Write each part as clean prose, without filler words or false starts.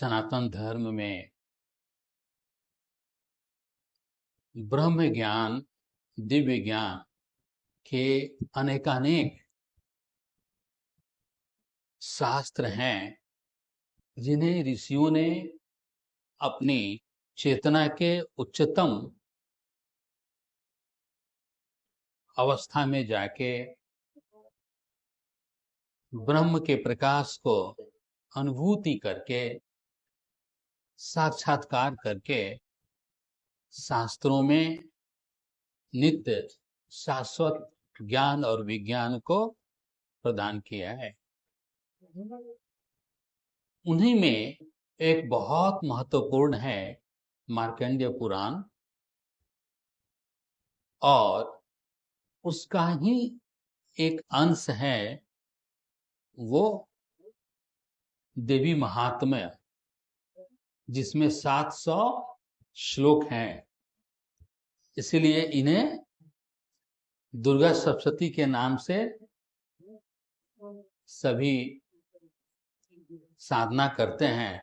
सनातन धर्म में ब्रह्म ज्ञान, दिव्य ज्ञान के अनेकानेक शास्त्र हैं जिन्हें ऋषियों ने अपनी चेतना के उच्चतम अवस्था में जाके ब्रह्म के प्रकाश को अनुभूति करके, साक्षात्कार करके शास्त्रों में नित्य शाश्वत ज्ञान और विज्ञान को प्रदान किया है। उन्हीं में एक बहुत महत्वपूर्ण है मार्कंडेय पुराण, और उसका ही एक अंश है वो देवी महात्म्य, जिसमें 700 श्लोक हैं। इसीलिए इन्हें दुर्गा सप्तशती के नाम से सभी साधना करते हैं,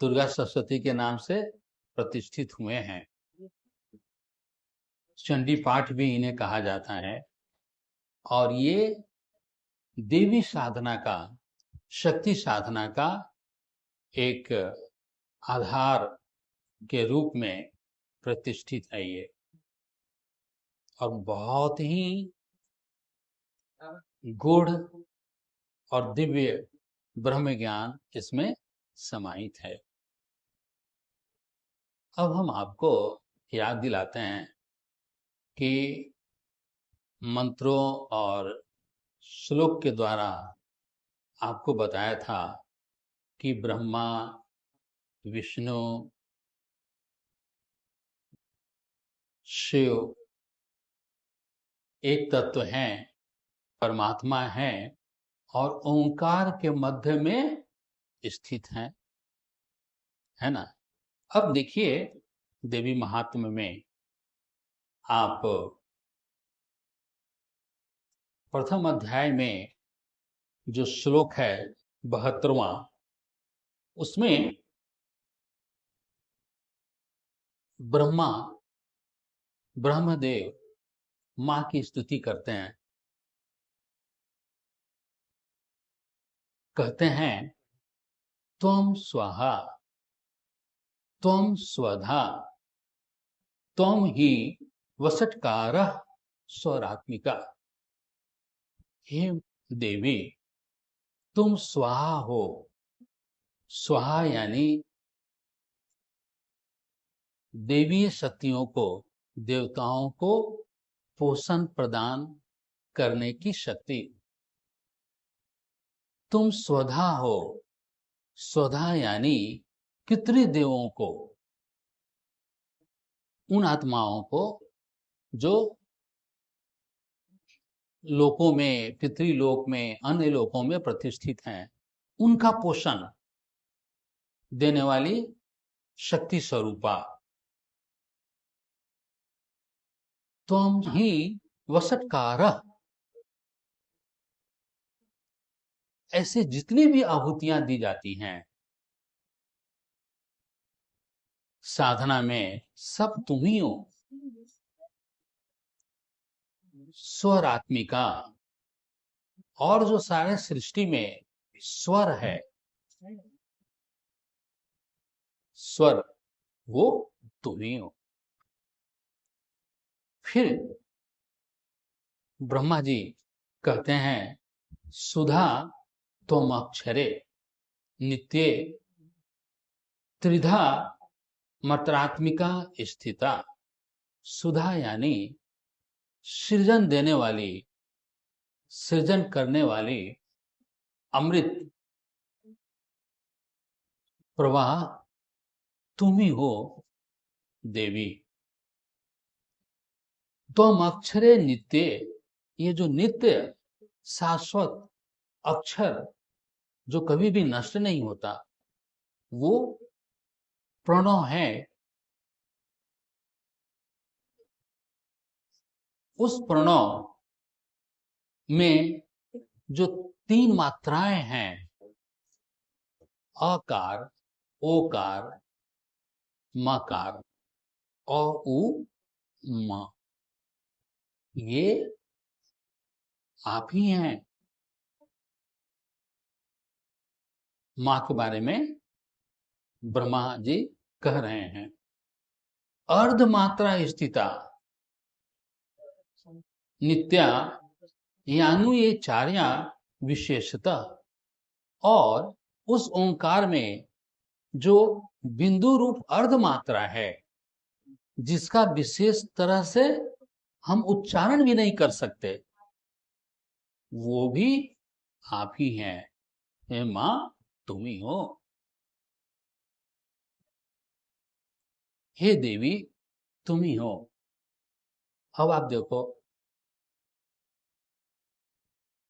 दुर्गा सप्तशती के नाम से प्रतिष्ठित हुए हैं। चंडी पाठ भी इन्हें कहा जाता है, और ये देवी साधना का, शक्ति साधना का एक आधार के रूप में प्रतिष्ठित है ये, और बहुत ही गूढ़ और दिव्य ब्रह्म ज्ञान इसमें समाहित है। अब हम आपको याद दिलाते हैं कि मंत्रों और श्लोक के द्वारा आपको बताया था कि ब्रह्मा, विष्णु, शिव एक तत्व हैं, परमात्मा हैं, और ओंकार के मध्य में स्थित हैं, है ना। अब देखिए देवी महात्म्य में आप प्रथम अध्याय में जो श्लोक है 72वां, उसमें ब्रह्मा, ब्रह्मदेव मां की स्तुति करते हैं, कहते हैं त्वं स्वाहा, त्वं स्वधा, त्वं ही वसटकारः स्वरात्मिका। हे देवी, तुम स्वाहा हो। स्वाहा यानी देवीय शक्तियों को, देवताओं को पोषण प्रदान करने की शक्ति। तुम स्वधा हो। स्वधा यानी पितृदेवों को, उन आत्माओं को जो लोकों में, पितृलोक में, अन्य लोकों में प्रतिष्ठित हैं, उनका पोषण देने वाली शक्ति स्वरूपा। त्वं ही वसटकारः, ऐसे जितनी भी आहुतियां दी जाती हैं साधना में, सब तुम ही हो। स्वरात्मिका, और जो सारे सृष्टि में स्वर है, स्वर, वो तुम ही हो। फिर ब्रह्मा जी कहते हैं सुधा त्वम् अक्षरे नित्ये त्रिधा मात्रात्मिका स्थिता। सुधा यानी सृजन देने वाली, सृजन करने वाली अमृत प्रवाह तुम ही हो देवी। त्वम् अक्षरे नित्ये, ये जो नित्य शाश्वत अक्षर जो कभी भी नष्ट नहीं होता, वो प्रणव है। उस प्रणव में जो 3 मात्राएं हैं, अकार, ओकार, मकार, अ उ म, ये आप ही हैं। मां के बारे में ब्रह्मा जी कह रहे हैं। अर्धमात्रा स्थिता नित्या यानु ये चार्या विशेषतः, और उस ओंकार में जो बिंदु रूप अर्धमात्रा है, जिसका विशेष तरह से हम उच्चारण भी नहीं कर सकते, वो भी आप ही हैं। हे मां, तुम ही हो। हे देवी, तुम ही हो। अब आप देखो,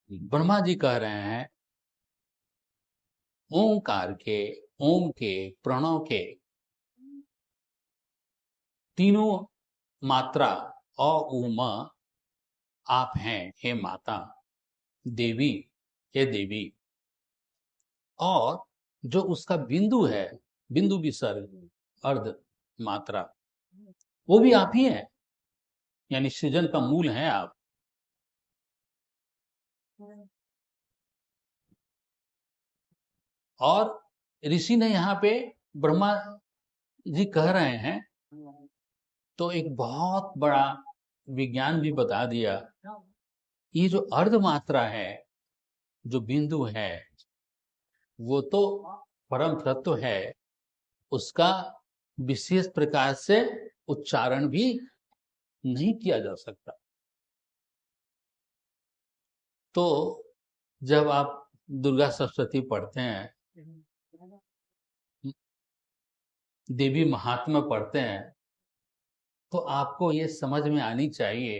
ब्रह्मा जी कह रहे हैं ओंकार के, ओम के, प्रणव के तीनों मात्रा अ उ म आप हैं, हे माता देवी, हे देवी। और जो उसका बिंदु है, बिंदु विसर्ग अर्ध मात्रा, वो भी आप ही हैं, यानी सृजन का मूल है आप। और ऋषि ने यहाँ पे ब्रह्मा जी कह रहे हैं तो एक बहुत बड़ा विज्ञान भी बता दिया। ये जो अर्ध मात्रा है, जो बिंदु है, वो तो परम तत्व है, उसका विशेष प्रकार से उच्चारण भी नहीं किया जा सकता। तो जब आप दुर्गा सप्तशती पढ़ते हैं, देवी महात्म्य पढ़ते हैं, तो आपको ये समझ में आनी चाहिए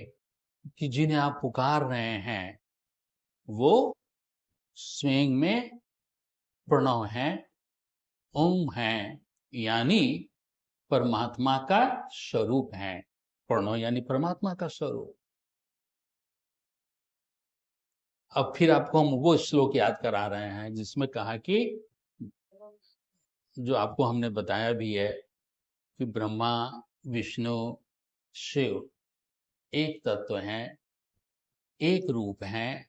कि जिन्हें आप पुकार रहे हैं वो स्वयं में प्रणव हैं, ओम हैं, यानी परमात्मा का स्वरूप है। प्रणव यानी परमात्मा का स्वरूप। अब फिर आपको हम वो श्लोक याद करा रहे हैं जिसमें कहा कि, जो आपको हमने बताया भी है कि ब्रह्मा, विष्णु, शिव एक तत्व हैं, एक रूप हैं,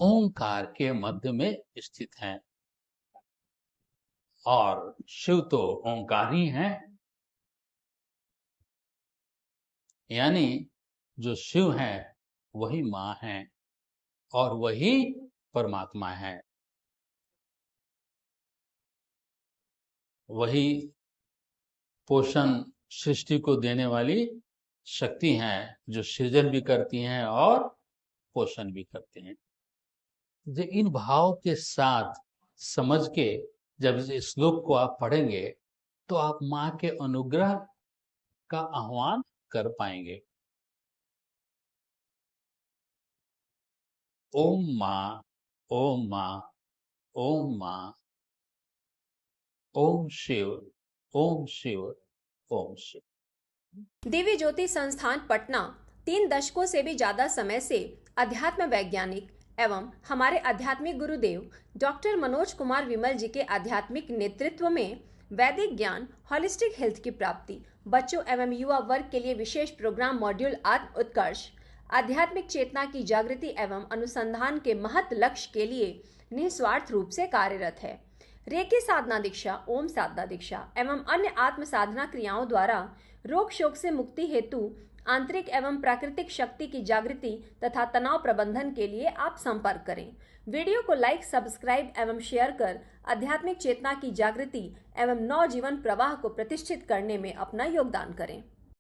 ओंकार के मध्य में स्थित हैं। और शिव तो ओंकार ही हैं, यानी जो शिव हैं वही मां हैं और वही परमात्मा है। वही पोषण सृष्टि को देने वाली शक्ति हैं, जो सृजन भी करती हैं और पोषण भी करते हैं। जो इन भाव के साथ समझ के जब इस श्लोक को आप पढ़ेंगे तो आप मां के अनुग्रह का आह्वान कर पाएंगे। ओम मां, ओम मां, ओम मां, ओम शिव, ओम शिव, ओम शिव। देवी ज्योति संस्थान पटना 3 दशकों से भी ज्यादा समय से अध्यात्म वैज्ञानिक एवं हमारे आध्यात्मिक गुरुदेव डॉक्टर मनोज कुमार विमल जी के आध्यात्मिक नेतृत्व में वैदिक ज्ञान, हॉलिस्टिक हेल्थ की प्राप्ति, बच्चों एवं युवा वर्ग के लिए विशेष प्रोग्राम मॉड्यूल आत्म उत्कर्ष, आध्यात्मिक चेतना की जागृति एवं अनुसंधान के महत् लक्ष्य के लिए निस्वार्थ रूप से कार्यरत है। रेकी साधना दीक्षा, ओम साधना दीक्षा एवं अन्य आत्म साधना क्रियाओं द्वारा रोग शोक से मुक्ति हेतु आंतरिक एवं प्राकृतिक शक्ति की जागृति तथा तनाव प्रबंधन के लिए आप संपर्क करें। वीडियो को लाइक, सब्सक्राइब एवं शेयर कर आध्यात्मिक चेतना की जागृति एवं नव जीवन प्रवाह को प्रतिष्ठित करने में अपना योगदान करें।